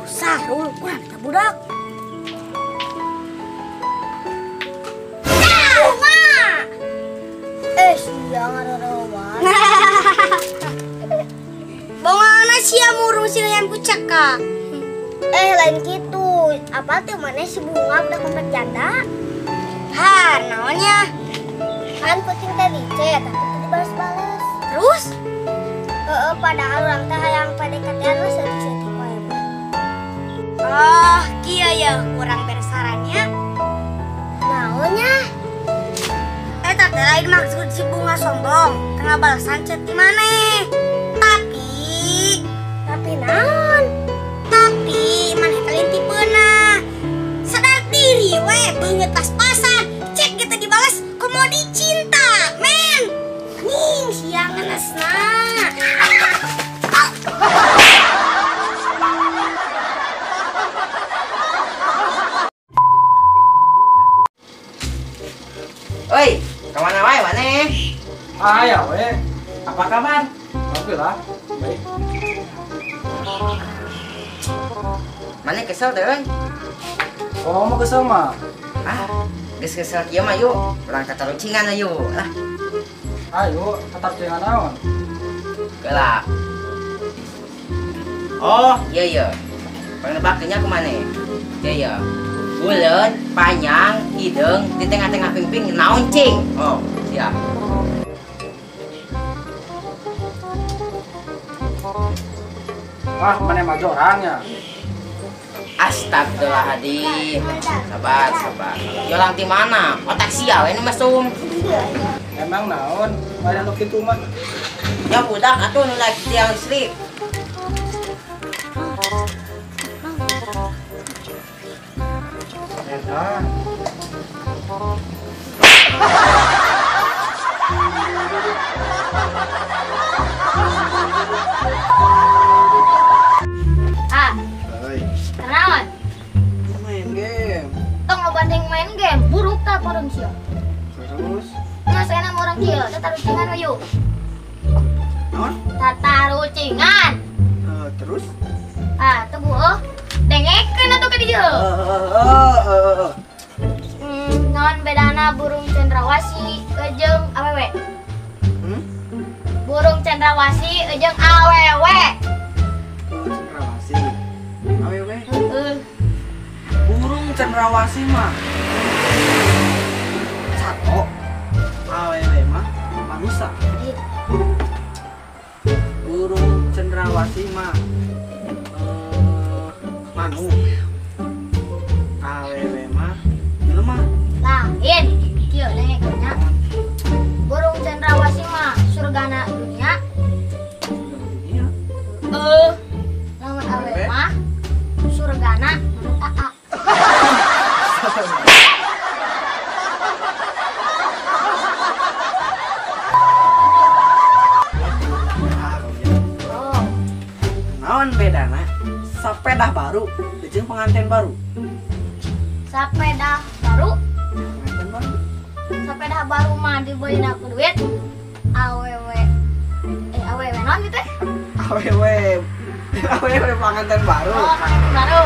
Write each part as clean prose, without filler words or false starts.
Sarul, kurang budak. Jangan rowan. Bagaimana sih murung silian pucak kak? Lain gitu. Apa tuh mana si bunga udah komplek janda? Namanya kan kucing tadi chat, tapi tadi balas-balas. Terus? Padahal orang teh yang PDKT-an lah sedih-sedih wae. Kia ya kurang bersarannya. Naonnya? Tapi lain maksud si bunga sombong, tengah balasan chat di mana? Tapi naon? Tapi mana kalian tipena? Sadar diri we, banget pas-pasan. Chat kita dibalas, komodi cinta, men. Nih, siang ngenesna. Oi, kemana wae maneh? Ya weh, apa kabar? Alhamdulillah, baik. Maneh kesel teh euy? Oh, mau kesel mah? Geus kesel kieu mah yuk, urang katarucingan yuk. Ayo, tetap jangan naon. Geula. Oh, iya. Penebaknya kemana? Iya. Bulet, panjang, hidung, di tengah-tengah ping-ping, naon cing. Oh, siap. Mana maju orangnya? Astagfirullahaladzim. Sabar. Yolang di mana? Otak sial ini mesum. Emang naon? Ada nu kitu mah. Ya budak atuh nu lagi tiang listrik. Eta. Kenaon? Main game. Tong lo banding main game, buruk tak orang sia. Terus? Ngasena orang kieu, tatarucingan we yuk. Naon? Tatarucingan. Terus? Tunggu dengekeun atuh ka dieu. Naon bedana burung cendrawasih jeung awewe? Burung cendrawasih jeung awewe. Cendrawasih. Awewe. Burung cendrawasih mah sato. Awewe mah manusia. Burung cendrawasih mah manuk. Awewe mah lemah. Lain, kieu dengekeunnya. Burung cendrawasih mah surgana dunia. Lamun awewe mah surgana menurut AA. Naon bedana sepeda baru jeung pengantin baru? Sepeda baru? Pengantin baru. Sepeda baru mah dibeliin aku duit. Awewe naon gitu? Awewe pengantin baru. Oh, pengantin baru.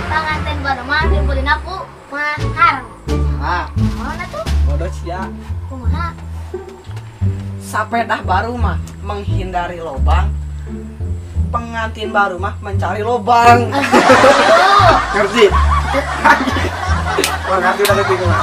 Pengantin baru mah dibeliin aku mahar. Mana tuh? Bodoh sia. Kumaha? Sepeda baru mah menghindari lobang. Pengantin baru mah mencari lobang. Ngerti? Makasih udah bingung.